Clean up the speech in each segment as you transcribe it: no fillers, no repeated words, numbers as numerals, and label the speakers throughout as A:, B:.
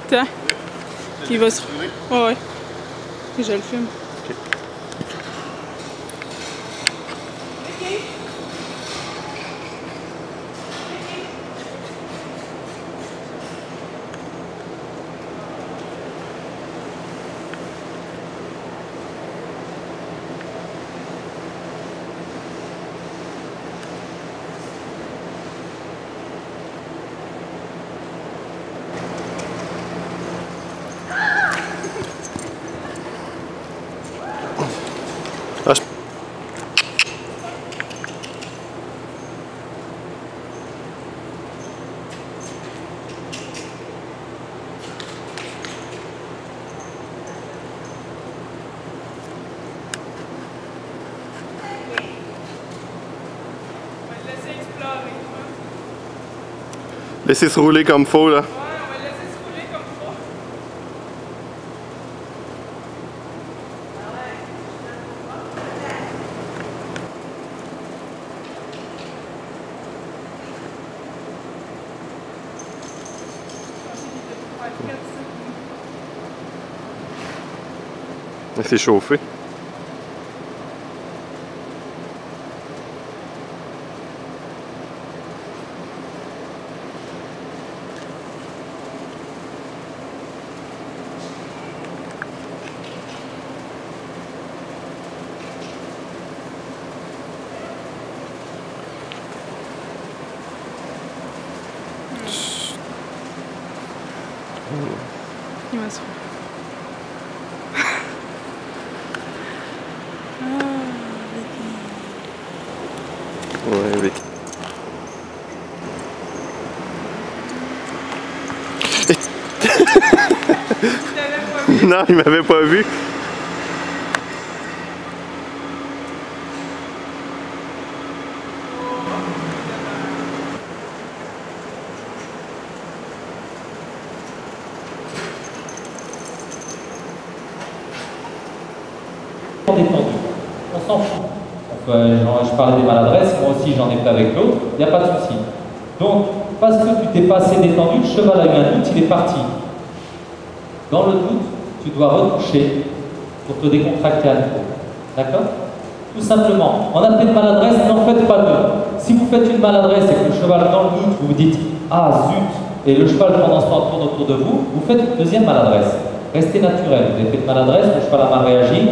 A: temps. Il va se... Ouais, ouais. Et je le filme.
B: Ok. Ah, laissez se rouler comme faut là. C'est chauffé.
A: Il va se...
B: Ouais, Vicky. Non, il m'avait pas vu.
C: Détendu. On s'en fout. Je parlais des maladresses, moi aussi j'en ai fait avec l'autre, il n'y a pas de souci. Donc, parce que tu t'es pas assez détendu, le cheval a eu un doute, il est parti. Dans le doute, tu dois retoucher pour te décontracter à nouveau. D'accord? Tout simplement. On a fait une maladresse, n'en faites pas deux. Si vous faites une maladresse et que le cheval, dans le doute, vous vous dites « Ah, zut !» et le cheval pendant ce temps tourne autour de vous, vous faites une deuxième maladresse. Restez naturel. Vous avez fait une maladresse, le cheval a mal réagi.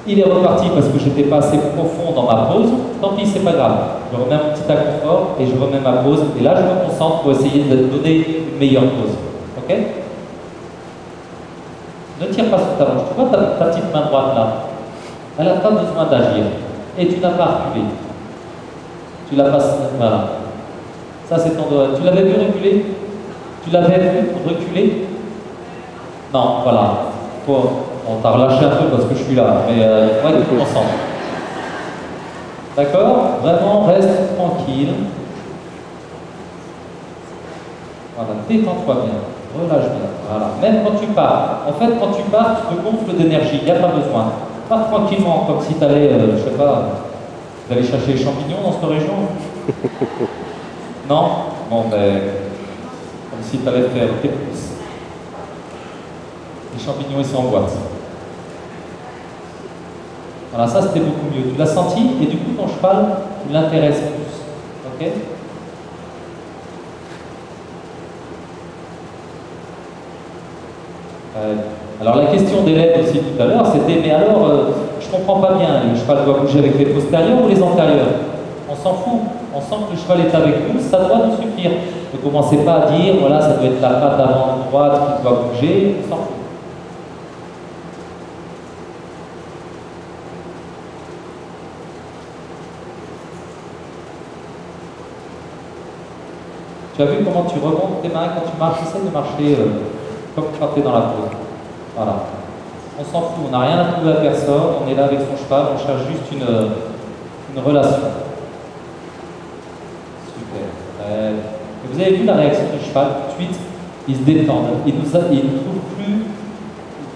C: Il est reparti parce que j'étais pas assez profond dans ma pause. Tant pis, c'est pas grave. Je remets un petit inconfort et je remets ma pause. Et là, je me concentre pour essayer de donner une meilleure pause. Ok? Ne tire pas sur ta manche. Tu vois ta petite main droite là? Elle n'a pas besoin d'agir. Et tu n'as pas reculé. Tu la passes. Voilà. Ça, c'est ton doigt. Tu l'avais vu reculer? Tu l'avais vu reculer? Non, voilà. On t'a relâché un peu parce que je suis là, mais il faudrait que tu te concentres. D'accord? Vraiment, reste tranquille. Voilà, détends-toi bien, relâche bien. Voilà. Même quand tu pars. En fait, quand tu pars, tu te gonfles d'énergie, il n'y a pas besoin. Pars tranquillement, comme si tu allais, je sais pas, tu allais chercher les champignons dans cette région. Non? Bon, ben, comme si tu allais faire tes pousses. Les champignons, ils sont en boîte. Voilà, ça c'était beaucoup mieux. Tu l'as senti et du coup ton cheval, tu l'intéresses plus. Ok? Alors la question d'Hélène aussi tout à l'heure, c'était mais alors, je comprends pas bien, le cheval doit bouger avec les postérieurs ou les antérieurs? On s'en fout. On sent que le cheval est avec nous, ça doit nous suffire. Ne commencez pas à dire, voilà, ça doit être la patte avant droite qui doit bouger, on s'en fout. Tu as vu comment tu remontes tes mains quand tu marches? Essaie de marcher comme quand tu es dans la pause. Voilà. On s'en fout, on n'a rien à prouver à personne, on est là avec son cheval, on cherche juste une relation. Super. Et vous avez vu la réaction du cheval? Tout de suite, il se détend. Il nous trouve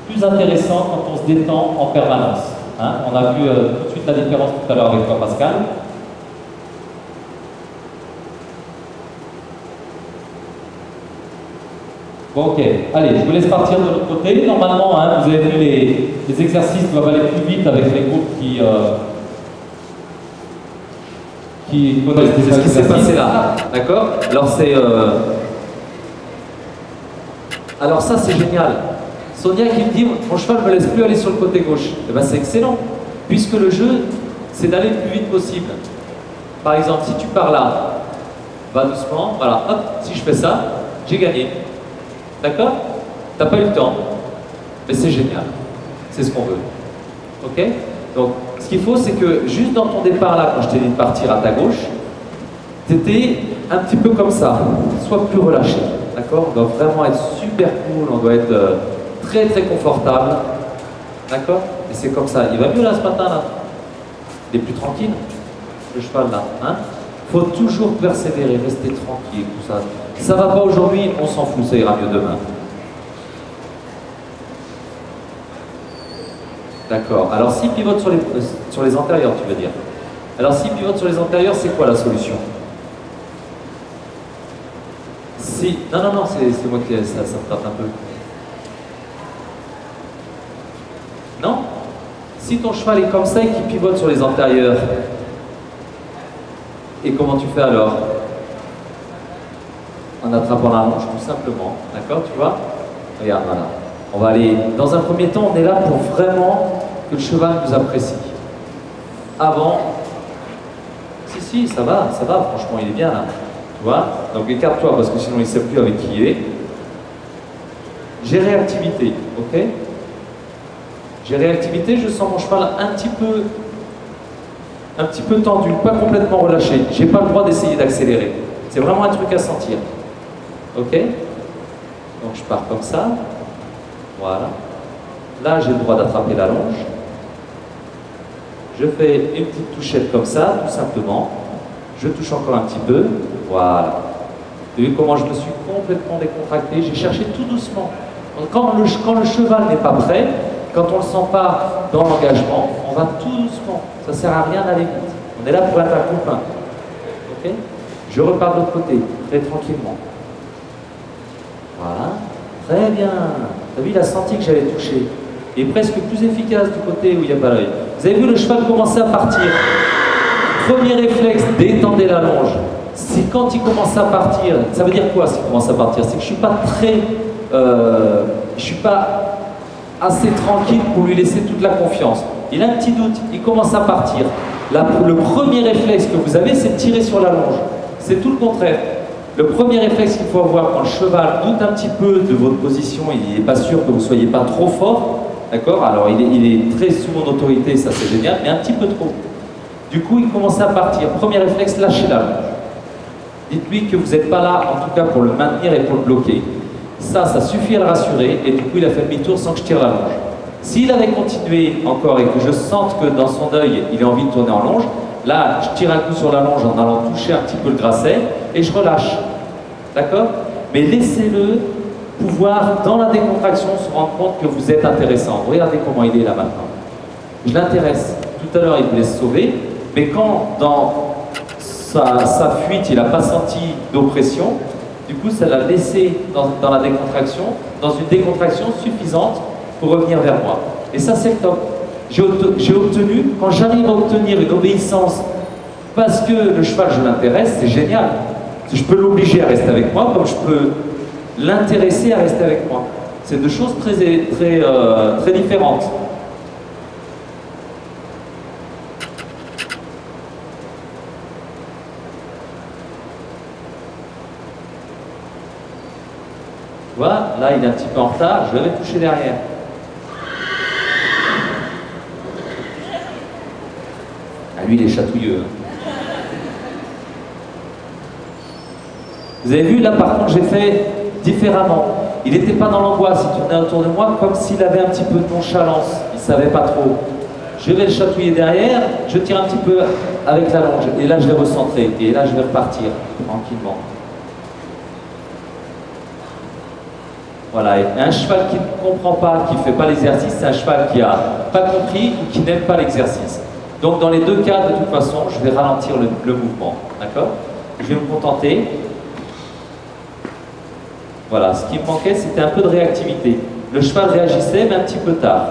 C: plus intéressant quand on se détend en permanence. Hein? On a vu tout de suite la différence tout à l'heure avec toi, Pascal. Bon, ok. Allez, je vous laisse partir de l'autre côté. Normalement, hein, vous avez vu, les exercices doivent aller plus vite avec les groupes qui connaissent
D: C'est
C: déjà
D: ce qui s'est
C: l'exercice.
D: passé là, d'accord? Alors c'est... Alors ça c'est génial. Sonia qui me dit, mon cheval ne me laisse plus aller sur le côté gauche. Eh ben c'est excellent, puisque le jeu, c'est d'aller le plus vite possible. Par exemple, si tu pars là, va doucement, voilà, hop, si je fais ça, j'ai gagné. D'accord? T'as pas eu le temps, mais c'est génial. C'est ce qu'on veut. Ok? Donc, ce qu'il faut, c'est que juste dans ton départ là, quand je t'ai dit de partir à ta gauche, t'étais un petit peu comme ça. Sois plus relâché. D'accord? On doit vraiment être super cool, on doit être très très confortable. D'accord? Et c'est comme ça. Il va mieux là ce matin là? Il est plus tranquille? Le cheval là, hein? Faut toujours persévérer, rester tranquille, tout ça. Ça va pas aujourd'hui, on s'en fout, ça ira mieux demain. D'accord. Alors s'il pivote sur les antérieurs, tu veux dire? Alors s'il pivote sur les antérieurs, c'est quoi la solution? Si... Non, non, non, c'est moi qui... Ça me tape un peu. Non? Si ton cheval est comme ça et qu'il pivote sur les antérieurs, et comment tu fais alors? En attrapant la longe, tout simplement. D'accord, tu vois? Regarde, voilà. On va aller... Dans un premier temps, on est là pour vraiment que le cheval nous apprécie. Avant... Si, ça va, franchement, il est bien là. Tu vois? Donc écarte-toi parce que sinon il ne sait plus avec qui il est. J'ai réactivité, ok? J'ai réactivité, je sens mon cheval un petit peu tendu, pas complètement relâché. J'ai pas le droit d'essayer d'accélérer. C'est vraiment un truc à sentir. Ok? Donc je pars comme ça. Voilà. Là, j'ai le droit d'attraper la longe. Je fais une petite touchette comme ça, tout simplement. Je touche encore un petit peu. Voilà. Vous voyez comment je me suis complètement décontracté? J'ai cherché tout doucement. Quand le cheval n'est pas prêt, quand on ne le sent pas dans l'engagement, on va tout doucement. Ça ne sert à rien d'aller vite. On est là pour être un copain. Ok? Je repars de l'autre côté, très tranquillement. Voilà. Très bien. Vous avez vu, il a senti que j'allais toucher. Il est presque plus efficace du côté où il n'y a pas l'œil. Vous avez vu le cheval commencer à partir. Premier réflexe, détendez la longe. C'est quand il commence à partir. Ça veut dire quoi s'il commence à partir? C'est que je suis pas je suis pas assez tranquille pour lui laisser toute la confiance. Il a un petit doute, il commence à partir. Le premier réflexe que vous avez, c'est de tirer sur la longe. C'est tout le contraire. Le premier réflexe qu'il faut avoir quand le cheval doute un petit peu de votre position, il n'est pas sûr que vous ne soyez pas trop fort, d'accord? Alors il est très sous mon autorité, ça c'est génial, mais un petit peu trop. Du coup, il commence à partir. Premier réflexe, lâchez la longe. Dites-lui que vous n'êtes pas là, en tout cas, pour le maintenir et pour le bloquer. Ça suffit à le rassurer, et du coup, il a fait demi-tour sans que je tire la longe. S'il avait continué encore et que je sente que dans son œil, il a envie de tourner en longe, là, je tire un coup sur la longe en allant toucher un petit peu le grasset, et je relâche. D'accord? Mais laissez-le pouvoir, dans la décontraction, se rendre compte que vous êtes intéressant. Regardez comment il est là maintenant. Je l'intéresse. Tout à l'heure, il voulait se sauver, mais quand dans sa fuite, il n'a pas senti d'oppression, du coup, ça l'a laissé dans la décontraction, dans une décontraction suffisante pour revenir vers moi. Et ça, c'est le top. J'ai obtenu, quand j'arrive à obtenir une obéissance parce que le cheval, je l'intéresse, c'est génial. Je peux l'obliger à rester avec moi, comme je peux l'intéresser à rester avec moi. C'est deux choses très différentes. Tu vois, là il est un petit peu en retard, je vais toucher derrière. Ah, lui il est chatouilleux. Vous avez vu, là par contre j'ai fait différemment. Il n'était pas dans l'angoisse, il tournait autour de moi comme s'il avait un petit peu de nonchalance. Il ne savait pas trop. Je vais le chatouiller derrière, je tire un petit peu avec la longe. Et là je vais recentrer. Et là je vais repartir tranquillement. Voilà, et un cheval qui ne comprend pas, qui ne fait pas l'exercice, c'est un cheval qui n'a pas compris ou qui n'aime pas l'exercice. Donc dans les deux cas, de toute façon, je vais ralentir le mouvement. D'accord? Je vais me contenter Voilà, ce qui me manquait, c'était un peu de réactivité. Le cheval réagissait, mais un petit peu tard.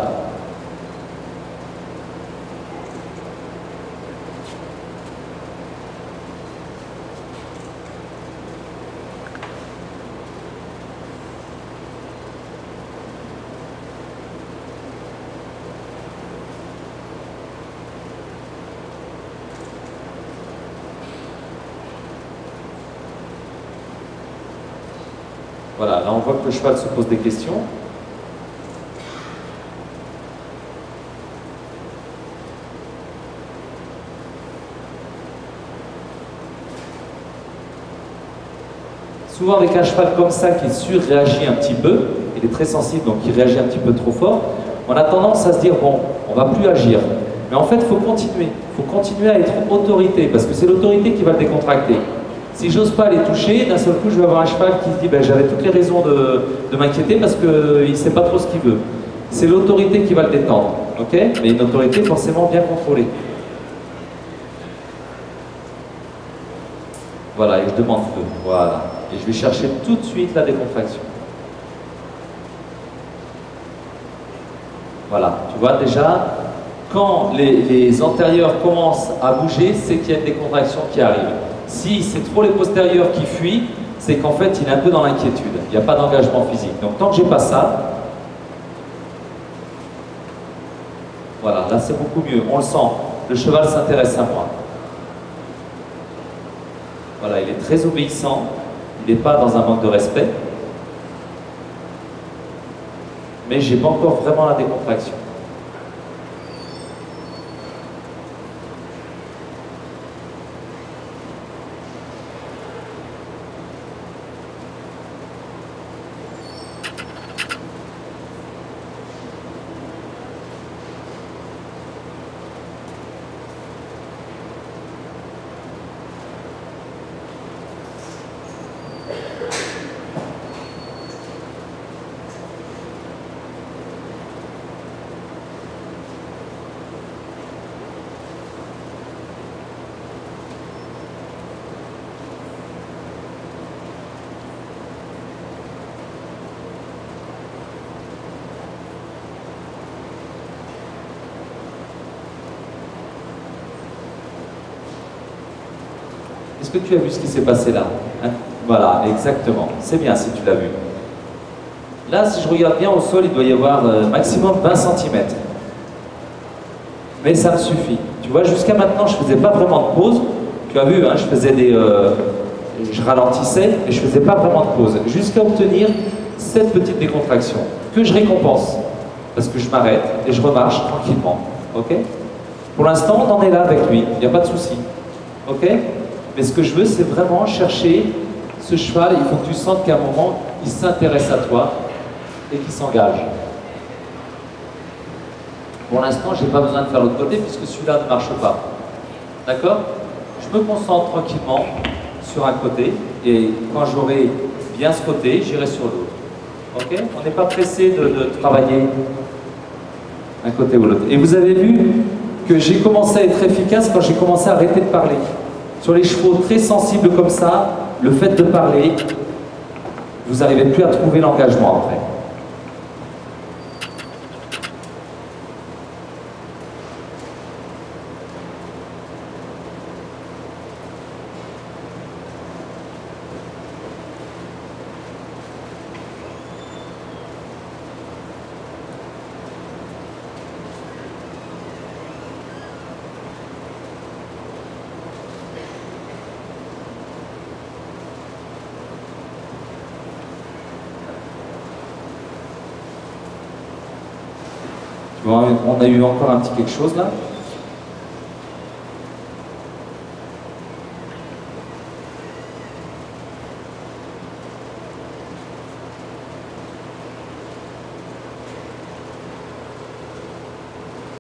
D: Voilà, là on voit que le cheval se pose des questions. Souvent avec un cheval comme ça qui surréagit un petit peu, il est très sensible donc il réagit un petit peu trop fort, on a tendance à se dire bon, on va plus agir. Mais en fait, il faut continuer à être autorité parce que c'est l'autorité qui va le décontracter. Si j'ose pas les toucher, d'un seul coup je vais avoir un cheval qui se dit ben, j'avais toutes les raisons de m'inquiéter parce qu'il ne sait pas trop ce qu'il veut. C'est l'autorité qui va le détendre, ok? Mais une autorité forcément bien contrôlée. Voilà, et je demande feu, voilà. Et je vais chercher tout de suite la décontraction. Voilà, tu vois déjà, quand les antérieurs commencent à bouger, c'est qu'il y a une décontraction qui arrive. Si c'est trop les postérieurs qui fuient, c'est qu'en fait il est un peu dans l'inquiétude. Il n'y a pas d'engagement physique. Donc tant que j'ai pas ça, voilà, là c'est beaucoup mieux. On le sent. Le cheval s'intéresse à moi. Voilà, il est très obéissant. Il n'est pas dans un manque de respect. Mais j'ai pas encore vraiment la décontraction. Est-ce que tu as vu ce qui s'est passé là, hein? Voilà, exactement. C'est bien si tu l'as vu. Là, si je regarde bien au sol, il doit y avoir maximum 20 cm. Mais ça me suffit. Tu vois, jusqu'à maintenant, je ne faisais pas vraiment de pause. Tu as vu, hein, je faisais je ralentissais, mais je ne faisais pas vraiment de pause. Jusqu'à obtenir cette petite décontraction, que je récompense. Parce que je m'arrête et je remarche tranquillement. Ok? Pour l'instant, on en est là avec lui. Il n'y a pas de souci. Ok? Mais ce que je veux, c'est vraiment chercher ce cheval. Il faut que tu sentes qu'à un moment, il s'intéresse à toi et qu'il s'engage. Pour l'instant, je n'ai pas besoin de faire l'autre côté puisque celui-là ne marche pas. D'accord? Je me concentre tranquillement sur un côté et quand j'aurai bien ce côté, j'irai sur l'autre. Ok? On n'est pas pressé de travailler un côté ou l'autre. Et vous avez vu que j'ai commencé à être efficace quand j'ai commencé à arrêter de parler. Sur les chevaux très sensibles comme ça, le fait de parler, vous n'arrivez plus à trouver l'engagement après. On a eu encore un petit quelque chose là.